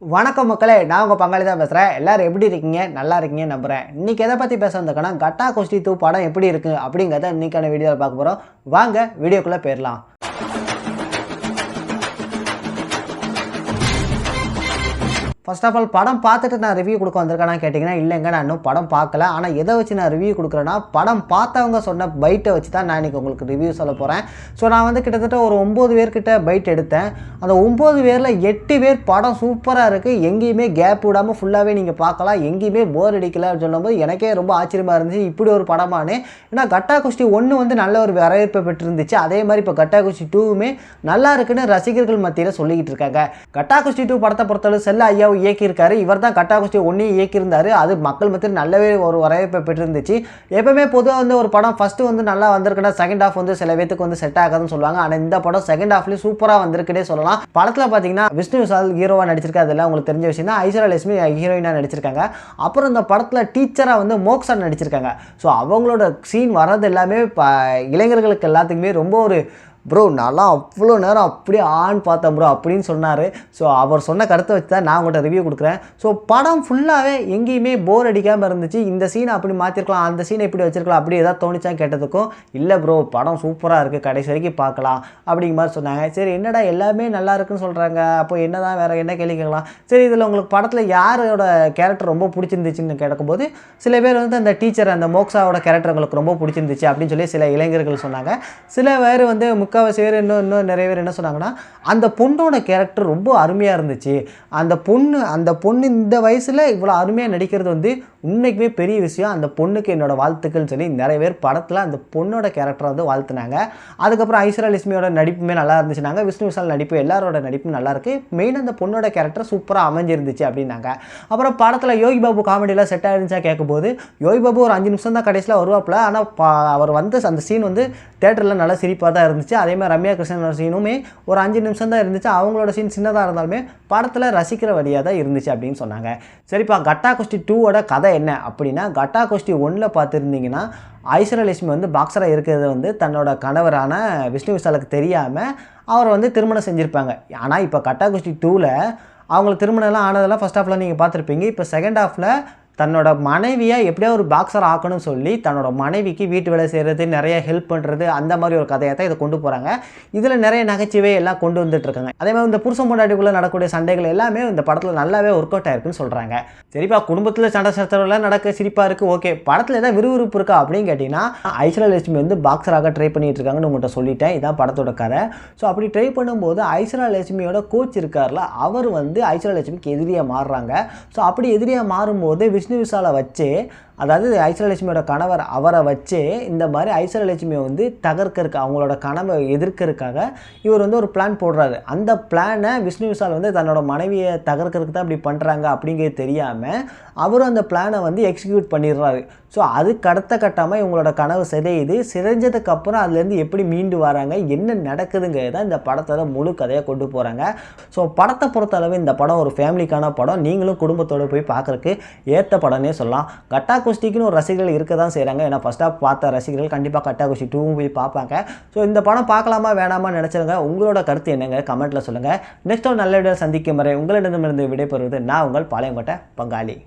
வணக்கம் மக்களே, நான் உங்கள் பங்காளி தான் பேசுகிறேன். எல்லோரும் எப்படி இருக்கீங்க? நல்லா இருக்கீங்க நம்புகிறேன். இன்றைக்கி எதை பற்றி பேச வந்திருக்கேன்னா, கட்டா குஸ்தி 2 படம் எப்படி இருக்குது அப்படிங்கிறத இன்றைக்கான வீடியோவில் பார்க்க போகிறோம். வாங்க வீடியோக்குள்ளே போயிடலாம். ஃபர்ஸ்ட் ஆஃப் ஆல் படம் பார்த்துட்டு நான் ரிவ்யூ கொடுக்க வந்திருக்கேன்னா கேட்டிங்கன்னா, இல்லைங்க நான் இன்னும் படம் பார்க்கல. ஆனால் எதை வச்சு நான் ரிவ்யூ கொடுக்குறேன்னா, படம் பார்த்தவங்க சொன்ன பைட்டை வச்சு தான் நான் இன்றைக்கி உங்களுக்கு ரிவ்யூ சொல்ல போகிறேன். ஸோ நான் வந்து கிட்டத்தட்ட ஒரு 9 பேர்கிட்ட பைட் எடுத்தேன். அந்த 9 பேரில் 8 பேர் படம் சூப்பராக இருக்குது, எங்கேயுமே கேப் விடாமல் ஃபுல்லாகவே நீங்கள் பார்க்கலாம், எங்கேயுமே போர் அடிக்கலை அப்படின்னு சொல்லும்போது எனக்கே ரொம்ப ஆச்சரியமாக இருந்துச்சு. இப்படி ஒரு படமானு. ஏன்னா கட்டா குஸ்தி 1 வந்து நல்ல ஒரு வரவேற்பை பெற்றிருந்துச்சு. அதே மாதிரி இப்போ கட்டா குஸ்தி 2மே நல்லா இருக்குன்னு ரசிகர்கள் மத்தியில் சொல்லிக்கிட்டு இருக்காங்க. கட்டா குஸ்தி 2 படத்தை பொறுத்தளவு செல்ல ஐயா இயக்கியிருக்காரு. இவர் தான் கட்டா குஸ்தி 1 இயக்கியிருந்தார். அது மக்கள் மத்தியில் நல்லாவே ஒரு வரவேற்பை பெற்றிருந்துச்சு. எப்பவுமே பொதுவாக வந்து ஒரு படம் ஃபஸ்ட்டு வந்து நல்லா வந்திருக்குன்னா செகண்ட் ஹாஃப் வந்து சில பேத்துக்கு வந்து செட் ஆகாதுன்னு சொல்லுவாங்க. ஆனால் இந்த படம் செகண்ட் ஹாஃப்லேயும் சூப்பராக வந்திருக்குன்னே சொல்லலாம். படத்தில் பார்த்தீங்கன்னா விஷ்ணு விஷால் ஹீரோவாக நடிச்சிருக்காரு. அதெல்லாம் உங்களுக்கு தெரிஞ்ச விஷயம் தான். ஐஸ்வர்யா லட்சுமி ஹீரோயினாக நடிச்சிருக்காங்க. அப்புறம் இந்த படத்தில் டீச்சராக வந்து மோக்ஷா நடிச்சிருக்காங்க. ஸோ அவங்களோட சீன் வர்றது எல்லாமே இளைஞர்களுக்கு எல்லாத்துக்குமே ரொம்ப ஒரு ப்ரோ நல்லா அவ்வளோ நேரம் அப்படியே பார்த்தேன் ப்ரோ அப்படின்னு சொன்னார். ஸோ அவர் சொன்ன கருத்தை வச்சு தான் நான் உங்கள்கிட்ட ரிவ்யூ கொடுக்குறேன். ஸோ படம் ஃபுல்லாகவே எங்கேயுமே போர் அடிக்காமல் இருந்துச்சு. இந்த சீனை அப்படி மாற்றிருக்கலாம், அந்த சீனை இப்படி வச்சிருக்கலாம், அப்படி ஏதாவது தோணிச்சா கேட்டதுக்கும் இல்லை ப்ரோ படம் சூப்பராக இருக்குது, கடைசி வரைக்கும் பார்க்கலாம் அப்படிங்கிற மாதிரி சொன்னாங்க. சரி என்னடா எல்லாமே நல்லா இருக்குன்னு சொல்கிறாங்க, அப்போ என்ன தான் வேறு என்ன கேள்வி கேட்கலாம். சரி இதில் உங்களுக்கு படத்தில் யாரோட கேரக்டர் ரொம்ப பிடிச்சிருந்துச்சுன்னு கேட்கும்போது சில பேர் வந்து அந்த டீச்சர் அந்த மோக்ஷாவோட கேரக்டர் உங்களுக்கு ரொம்ப பிடிச்சிருந்துச்சு அப்படின்னு சொல்லி சில இளைஞர்கள் சொன்னாங்க. சில பேர் வந்து முக்கால்வாசி பேர் இன்னும் நிறைய பேர் என்ன சொன்னாங்கன்னா, அந்த பொண்ணோட கேரக்டர் ரொம்ப அருமையாக இருந்துச்சு. அந்த பொண்ணு இந்த வயசில் இவ்வளோ அருமையாக நடிக்கிறது வந்து உண்மைக்குமே பெரிய விஷயம். அந்த பொண்ணுக்கு என்னோட வாழ்த்துக்கள்னு சொல்லி நிறைய பேர் படத்தில் அந்த பொண்ணோட கேரக்டரை வந்து வாழ்த்துனாங்க. அதுக்கப்புறம் ஐஸ்வர்யா லட்சுமியோட நடிப்புமே நல்லா இருந்துச்சுனாங்க. விஷ்ணு விஷால் நடிப்பு எல்லாரோட நடிப்பும் நல்லாயிருக்கு. மெயின் அந்த பொண்ணோட கேரக்டர் சூப்பராக அமைஞ்சிருந்துச்சு அப்படின்னாங்க. அப்புறம் படத்தில் யோகி பாபு காமெடியெலாம் செட் ஆகிருந்துச்சா கேட்கும்போது, யோகி பாபு ஒரு 5 நிமிஷம் தான் கடைசியில் வருவாப்பில். ஆனால் அவர் வந்து அந்த சீன் வந்து தேட்டரில் நல்லா சிரிப்பாக தான் இருந்துச்சு. அதேமாதிரி ரம்யா கிருஷ்ணனோட சீனுமே ஒரு 5 நிமிஷம் தான் இருந்துச்சு. அவங்களோட சீன் சின்னதாக இருந்தாலுமே படத்தில் ரசிக்கிற வழியாக தான் இருந்துச்சு அப்படின்னு சொன்னாங்க. சரிப்பா, கட்டா குஸ்தி 2வோட கதை என்ன அப்படின்னா, கட்டா குஸ்தி 1ல் பார்த்துருந்தீங்கன்னா ஐஸ்வர்யா லட்சுமி வந்து பாக்ஸராக இருக்கிறது வந்து தன்னோட கணவரான விஷ்ணு விஷாலுக்கு தெரியாமல் அவரை வந்து திருமணம் செஞ்சுருப்பாங்க. ஆனால் இப்போ கட்டா குஸ்தி 2ல் அவங்களுக்கு திருமணம்லாம் ஆனதெல்லாம் ஃபஸ்ட் ஹாஃபில் நீங்கள் பார்த்துருப்பீங்க. இப்போ செகண்ட் ஹாஃபில் தன்னோட மனைவியை எப்படியா ஒரு பாக்ஸர் ஆக்கணும்னு சொல்லி தன்னோட மனைவிக்கு வீட்டு வேலை செய்கிறது, நிறைய ஹெல்ப் பண்ணுறது, அந்த மாதிரி ஒரு கதையை தான் இதை கொண்டு போகிறாங்க. இதில் நிறைய நகைச்சுவை எல்லாம் கொண்டு வந்துட்டுருக்காங்க. அதே மாதிரி இந்த புருஷன் பொண்டாட்டிக்குள்ளே நடக்கக்கூடிய சண்டைகள் எல்லாமே இந்த படத்தில் நல்லாவே ஒர்க் அவுட் ஆயிருக்குன்னு சொல்கிறாங்க. சரிப்பா, குடும்பத்தில் சண்டை சச்சரவுலாம் நடக்க சிரிப்பாக இருக்குது, ஓகே. படத்தில் ஏதாவது விறுவிறுப்பு இருக்கா அப்படின்னு கேட்டிங்கன்னா, ஐஸ்வர்யா லட்சுமி வந்து பாக்ஸராக ட்ரை பண்ணிட்டு இருக்காங்கன்னு உங்கள்கிட்ட சொல்லிட்டேன். இதான் படத்தோட கதை. ஸோ அப்படி ட்ரை பண்ணும்போது ஐஸ்வர்யா லட்சுமியோட கோச் இருக்கார்ல, அவர் வந்து ஐஸ்வர்யா லட்சுமிக்கு எதிரியாக மாறுறாங்க. ஸோ அப்படி எதிரியாக மாறும்போது விஷ்ணு விஷாலை வச்சு, அதாவது ஐஸ்வர்யா லட்சுமியோட கணவர் அவரை வச்சு இந்த மாதிரி ஐஸ்வர்யா லட்சுமியை வந்து தகர்க்கறதுக்கு, அவங்களோட கனவை எதிர்க்கிறதுக்காக இவர் வந்து ஒரு பிளான் போடுறாரு. அந்த பிளானை விஷ்ணு விஷால் வந்து தன்னோட மனைவியை தகர்க்கறதுக்கு தான் இப்படி பண்ணுறாங்க அப்படிங்கிறது தெரியாமல் அவரும் அந்த பிளானை வந்து எக்ஸிக்யூட் பண்ணிடுறாரு. ஸோ அதுக்கு அடுத்த கட்டமாக இவங்களோட கனவு சிதைஞ்சதுக்கப்புறம் அதுலேருந்து எப்படி மீண்டு வராங்க, என்ன நடக்குதுங்கிறது தான் இந்த படத்தோட முழு கதையை கொண்டு போகிறாங்க. ஸோ படத்தை பொறுத்தளவு இந்த படம் ஒரு ஃபேமிலிக்கான படம். நீங்களும் குடும்பத்தோடு போய் பார்க்குறதுக்கு ஏற்ற படம்னே சொல்லலாம். கட்டா குஸ்திக்குன்னு ஒரு ரசிகர்கள் இருக்க தான் செய்கிறாங்க. ஏன்னா ஃபஸ்ட் ஆஃப் பார்த்த ரசிகர்கள் கண்டிப்பாக கட்டா குஸ்தி 2 போய் பார்ப்பாங்க. ஸோ இந்த படம் பார்க்கலாமா வேணாமா நினச்சிருங்க. உங்களோட கருத்து என்னங்க கமெண்ட்டில் சொல்லுங்கள். நெக்ஸ்ட் ஒரு நல்ல வீடியோ சந்திக்கும் வரை உங்களிடமிருந்து விடைபெறுவது நான் உங்கள் பாளையங்கோட்டை பங்காளி.